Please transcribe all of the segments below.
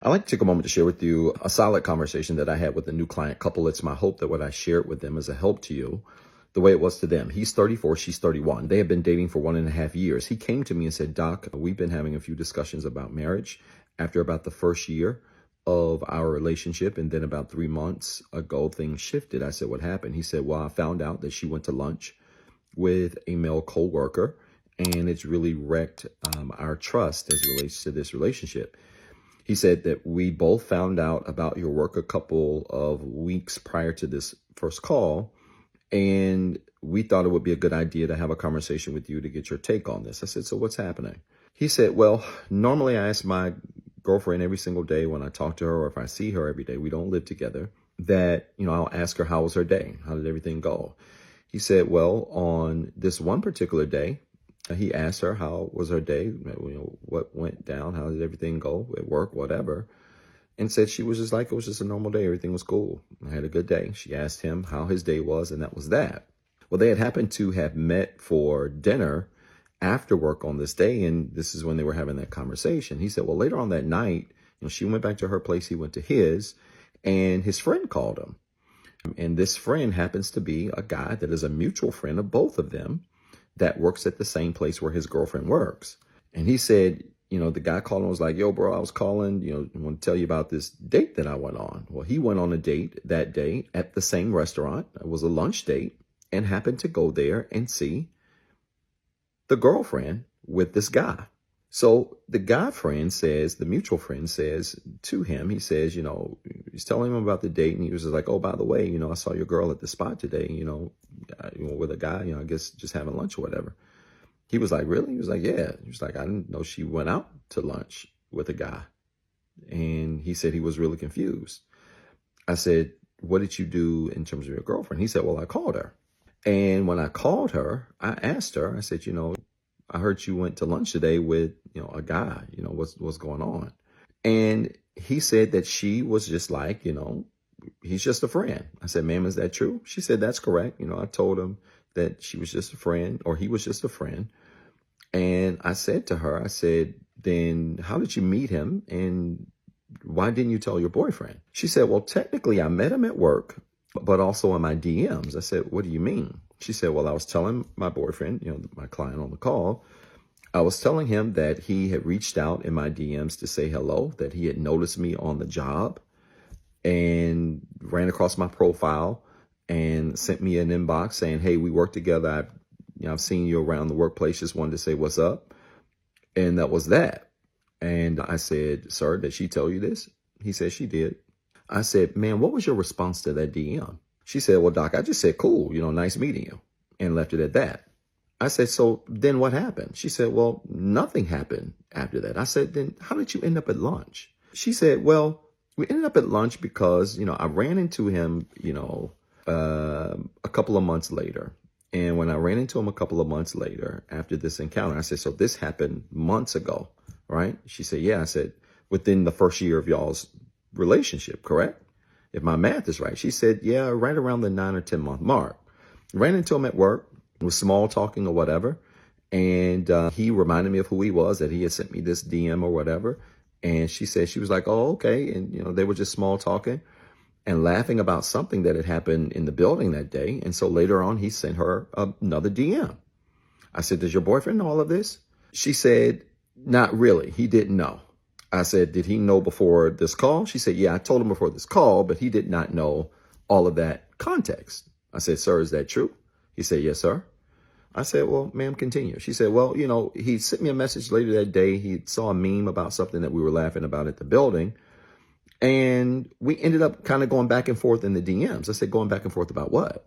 I'd like to take a moment to share with you a solid conversation that I had with a new client couple. It's my hope that what I shared with them is a help to you the way it was to them. He's 34, she's 31. They have been dating for 1.5 years. He came to me and said, Doc, we've been having a few discussions about marriage. After about the first year of our relationship, and then about 3 months ago, things shifted. I said, what happened? He said, well, I found out that she went to lunch with a male coworker, and it's really wrecked our trust as it relates to this relationship. He said that we both found out about your work a couple of weeks prior to this first call, and we thought it would be a good idea to have a conversation with you to get your take on this. I said, so what's happening? He said, well, normally I ask my girlfriend every single day when I talk to her, or if I see her every day, we don't live together, that, I'll ask her, how was her day? How did everything go? He said, well, on this one particular day, he asked her, how was her day? What went down? How did everything go at work, whatever? And said she was just like, it was just a normal day. Everything was cool. I had a good day. She asked him how his day was, and that was that. Well, they had happened to have met for dinner after work on this day, and this is when they were having that conversation. He said, well, later on that night, she went back to her place, he went to his, and his friend called him. And this friend happens to be a guy that is a mutual friend of both of them that works at the same place where his girlfriend works. And he said, the guy called and was like, yo, bro, I was calling, I want to tell you about this date that I went on. Well, he went on a date that day at the same restaurant. It was a lunch date, and happened to go there and see the girlfriend with this guy. So the guy friend says, the mutual friend says to him, he says, he's telling him about the date, and he was just like, oh, by the way, I saw your girl at the spot today, with a guy, I guess just having lunch or whatever. He was like, really? He was like, yeah. He was like, I didn't know she went out to lunch with a guy. And he said he was really confused. I said, what did you do in terms of your girlfriend? He said, well, I called her. And when I called her, I asked her, I said, I heard you went to lunch today with, a guy, what's going on? And he said that she was just like, he's just a friend. I said, ma'am, is that true? She said, that's correct. I told him that she was just a friend, or he was just a friend. And I said to her, I said, then how did you meet him? And why didn't you tell your boyfriend? She said, well, technically I met him at work, but also in my DMs. I said, what do you mean? She said, well, I was telling my boyfriend, my client on the call, I was telling him that he had reached out in my DMs to say hello, that he had noticed me on the job and ran across my profile and sent me an inbox saying, hey, we work together. I've seen you around the workplace. Just wanted to say what's up. And that was that. And I said, sir, did she tell you this? He said she did. I said, man, what was your response to that DM? She said, well, Doc, I just said, cool, nice meeting you, and left it at that. I said, so then what happened? She said, well, nothing happened after that. I said, then how did you end up at lunch? She said, well, we ended up at lunch because, I ran into him, a couple of months later. And when I ran into him a couple of months later after this encounter, I said, so this happened months ago, right? She said, yeah. I said, within the first year of y'all's relationship, correct? If my math is right. She said, yeah, right around the 9 or 10 month mark. Ran into him at work, was small talking or whatever. And he reminded me of who he was, that he had sent me this DM or whatever. And she said, she was like, oh, okay. And, they were just small talking and laughing about something that had happened in the building that day. And so later on, he sent her another DM. I said, does your boyfriend know all of this? She said, not really. He didn't know. I said, did he know before this call? She said, yeah, I told him before this call, but he did not know all of that context. I said, sir, is that true? He said, yes, sir. I said, well, ma'am, continue. She said, well, he sent me a message later that day. He saw a meme about something that we were laughing about at the building. And we ended up kind of going back and forth in the DMs. I said, going back and forth about what?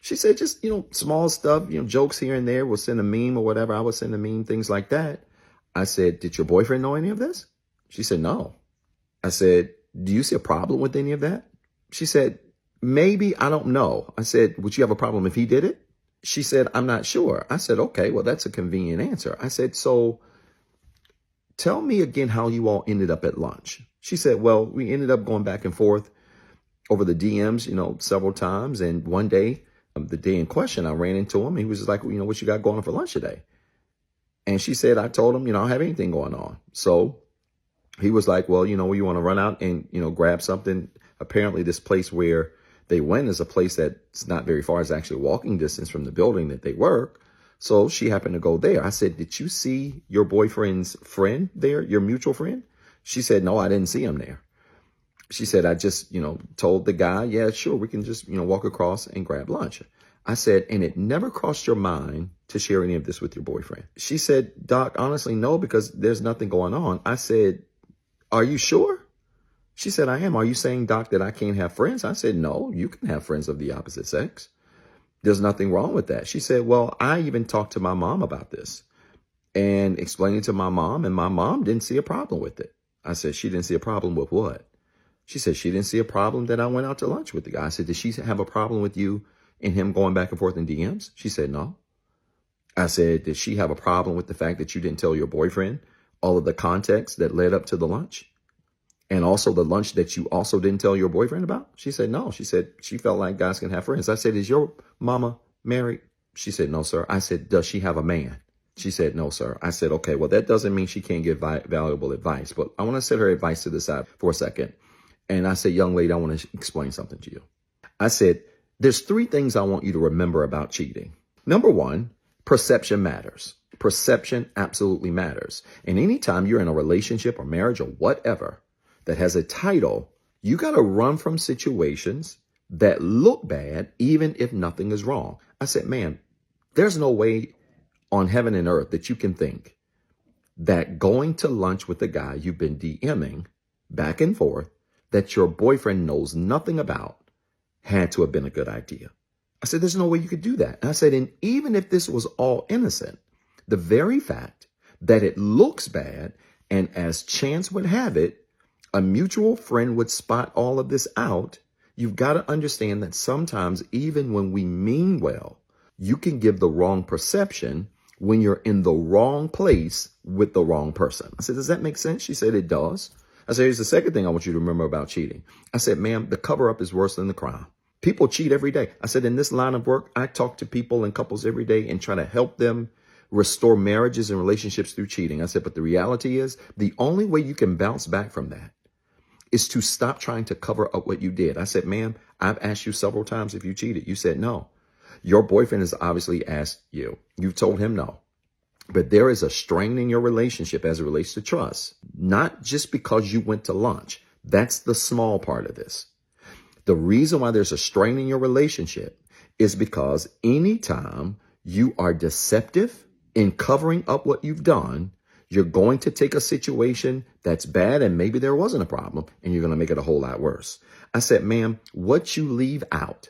She said, just, small stuff, jokes here and there. We'll send a meme or whatever. I would send a meme, things like that. I said, did your boyfriend know any of this? She said, no. I said, do you see a problem with any of that? She said, maybe, I don't know. I said, would you have a problem if he did it? She said, I'm not sure. I said, okay, well, that's a convenient answer. I said, so tell me again how you all ended up at lunch. She said, well, we ended up going back and forth over the DMs, several times. And one day, the day in question, I ran into him. He was just like, what you got going on for lunch today? And she said, I told him, I don't have anything going on. So He was like, well, you want to run out and, grab something. Apparently this place where they went is a place that's not very far. It's actually walking distance from the building that they work. So she happened to go there. I said, did you see your boyfriend's friend there, your mutual friend? She said, no, I didn't see him there. She said, I just, told the guy, yeah, sure, we can just, walk across and grab lunch. I said, and it never crossed your mind to share any of this with your boyfriend? She said, Doc, honestly, no, because there's nothing going on. I said, are you sure? She said, I am. Are you saying, Doc, that I can't have friends? I said, no, you can have friends of the opposite sex. There's nothing wrong with that. She said, well, I even talked to my mom about this and explained it to my mom, and my mom didn't see a problem with it. I said, she didn't see a problem with what? She said, she didn't see a problem that I went out to lunch with the guy. I said, did she have a problem with you and him going back and forth in DMs? She said, no. I said, did she have a problem with the fact that you didn't tell your boyfriend all of the context that led up to the lunch? And also the lunch that you also didn't tell your boyfriend about? She said, no. She said, she felt like guys can have friends. I said, is your mama married? She said, no, sir. I said, does she have a man? She said, no, sir. I said, okay, well, that doesn't mean she can't give valuable advice, but I want to set her advice to the side for a second. And I said, young lady, I want to explain something to you. I said, there's 3 things I want you to remember about cheating. Number 1, perception matters. Perception absolutely matters. And anytime you're in a relationship or marriage or whatever that has a title, you got to run from situations that look bad, even if nothing is wrong. I said, man, there's no way on heaven and earth that you can think that going to lunch with a guy you've been DMing back and forth that your boyfriend knows nothing about had to have been a good idea. I said, there's no way you could do that. And I said, and even if this was all innocent, the very fact that it looks bad, and as chance would have it, a mutual friend would spot all of this out, you've got to understand that sometimes even when we mean well, you can give the wrong perception when you're in the wrong place with the wrong person. I said, does that make sense? She said, it does. I said, here's the second thing I want you to remember about cheating. I said, ma'am, the cover up is worse than the crime. People cheat every day. I said, in this line of work, I talk to people and couples every day and try to help them restore marriages and relationships through cheating. I said, but the reality is the only way you can bounce back from that is to stop trying to cover up what you did. I said, ma'am, I've asked you several times if you cheated. You said no. Your boyfriend has obviously asked you. You've told him no. But there is a strain in your relationship as it relates to trust, not just because you went to lunch. That's the small part of this. The reason why there's a strain in your relationship is because anytime you are deceptive in covering up what you've done, you're going to take a situation that's bad and maybe there wasn't a problem and you're going to make it a whole lot worse. I said, ma'am, what you leave out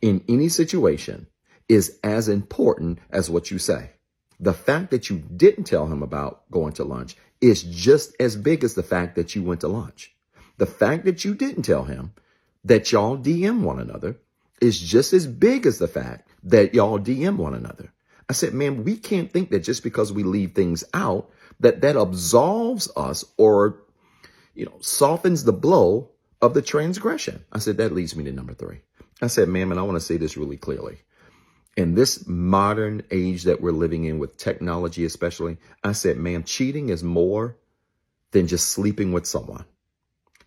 in any situation is as important as what you say. The fact that you didn't tell him about going to lunch is just as big as the fact that you went to lunch. The fact that you didn't tell him that y'all DM one another is just as big as the fact that y'all DM one another. I said, man, we can't think that just because we leave things out, that absolves us or, softens the blow of the transgression. I said, that leads me to number 3. I said, ma'am, and I want to say this really clearly. In this modern age that we're living in with technology especially, I said, ma'am, cheating is more than just sleeping with someone.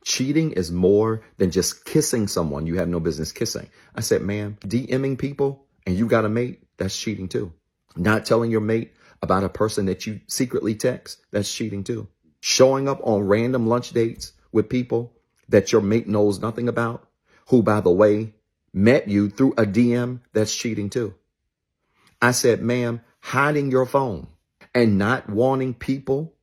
Cheating is more than just kissing someone you have no business kissing. I said, ma'am, DMing people and you got a mate, that's cheating too. Not telling your mate about a person that you secretly text, that's cheating too. Showing up on random lunch dates with people that your mate knows nothing about, who, by the way, met you through a DM, that's cheating too. I said, ma'am, hiding your phone and not wanting people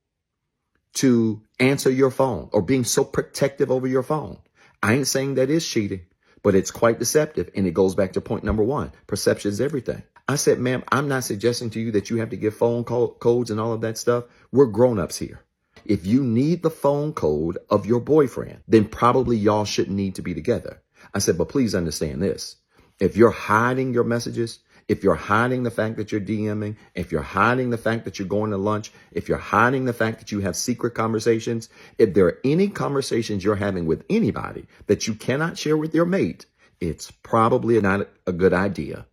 to answer your phone or being so protective over your phone. I ain't saying that is cheating, but it's quite deceptive. And it goes back to point number 1. Perception is everything. I said, ma'am, I'm not suggesting to you that you have to give phone codes and all of that stuff. We're grown-ups here. If you need the phone code of your boyfriend, then probably y'all shouldn't need to be together. I said, but please understand this. If you're hiding your messages, if you're hiding the fact that you're DMing, if you're hiding the fact that you're going to lunch, if you're hiding the fact that you have secret conversations, if there are any conversations you're having with anybody that you cannot share with your mate, it's probably not a good idea.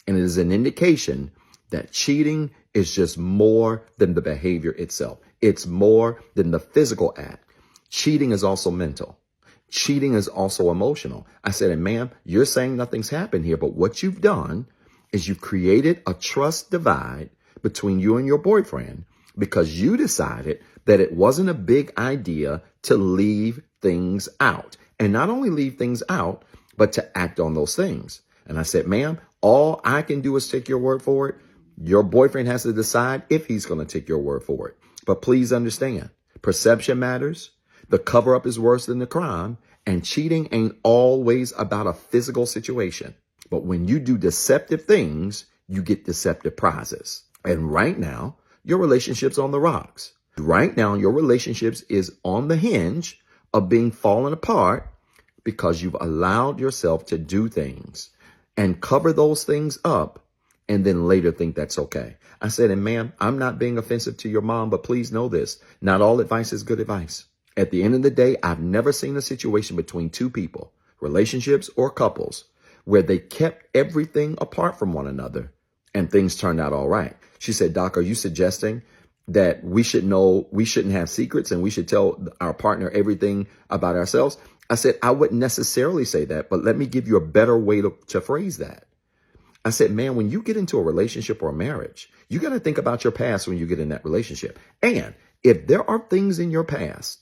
And it is an indication that cheating is just more than the behavior itself. It's more than the physical act. Cheating is also mental. Cheating is also emotional. I said, and ma'am, you're saying nothing's happened here, but what you've done is you've created a trust divide between you and your boyfriend because you decided that it wasn't a big idea to leave things out. And not only leave things out, but to act on those things. And I said, ma'am, all I can do is take your word for it. Your boyfriend has to decide if he's going to take your word for it. But please understand, perception matters. The cover up is worse than the crime. And cheating ain't always about a physical situation. But when you do deceptive things, you get deceptive prizes. And right now, your relationship's on the rocks. Right now, your relationships is on the hinge of being fallen apart because you've allowed yourself to do things and cover those things up and then later think that's okay. I said, and ma'am, I'm not being offensive to your mom, but please know this. Not all advice is good advice. At the end of the day, I've never seen a situation between two people, relationships or couples, where they kept everything apart from one another and things turned out all right. She said, Doc, are you suggesting that we shouldn't have secrets and we should tell our partner everything about ourselves? I said, I wouldn't necessarily say that, but let me give you a better way to phrase that. I said, man, when you get into a relationship or a marriage, you got to think about your past when you get in that relationship. And if there are things in your past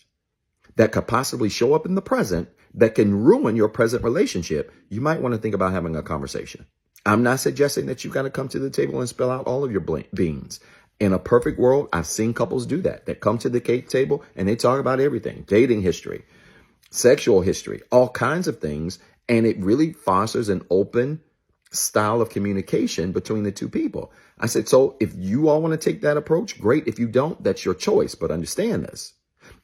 that could possibly show up in the present that can ruin your present relationship, you might want to think about having a conversation. I'm not suggesting that you got to come to the table and spill out all of your beans. In a perfect world, I've seen couples do that. They come to the cake table and they talk about everything, dating history, sexual history, all kinds of things. And it really fosters an open style of communication between the two people. I said, so if you all want to take that approach, great. If you don't, that's your choice. But understand this.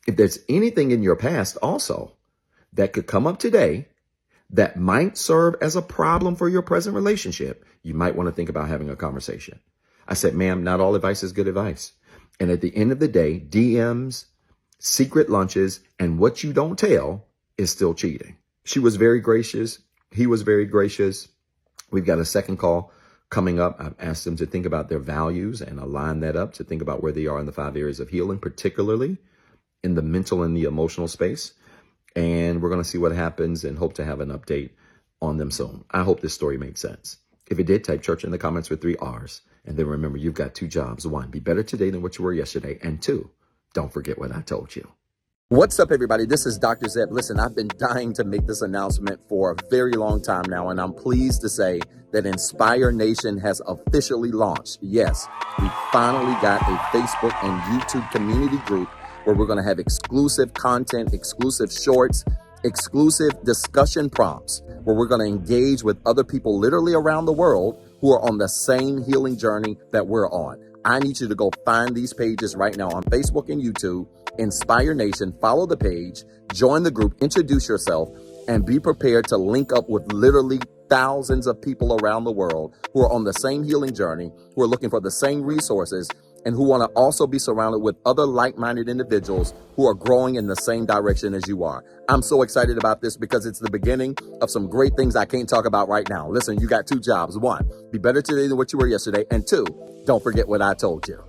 If there's anything in your past also that could come up today that might serve as a problem for your present relationship, you might want to think about having a conversation. I said, ma'am, not all advice is good advice. And at the end of the day, DMs, secret lunches, and what you don't tell is still cheating. She was very gracious. He was very gracious. We've got a second call coming up. I've asked them to think about their values and align that up to think about where they are in the 5 areas of healing, particularly in the mental and the emotional space. And we're going to see what happens and hope to have an update on them soon. I hope this story made sense. If it did, type church in the comments with 3 R's. And then remember, you've got 2 jobs. 1, be better today than what you were yesterday. And 2, don't forget what I told you. What's up, everybody? This is Dr. Zeb. Listen, I've been dying to make this announcement for a very long time now, and I'm pleased to say that Inspire Nation has officially launched. Yes, we finally got a Facebook and YouTube community group where we're going to have exclusive content, exclusive shorts, exclusive discussion prompts, where we're going to engage with other people literally around the world who are on the same healing journey that we're on. I need you to go find these pages right now on Facebook and YouTube. Inspire Nation, follow the page, join the group, introduce yourself, and be prepared to link up with literally thousands of people around the world who are on the same healing journey, who are looking for the same resources, and who want to also be surrounded with other like-minded individuals who are growing in the same direction as you are. I'm so excited about this because it's the beginning of some great things I can't talk about right now. Listen, you got 2 jobs. 1, be better today than what you were yesterday. And 2, don't forget what I told you.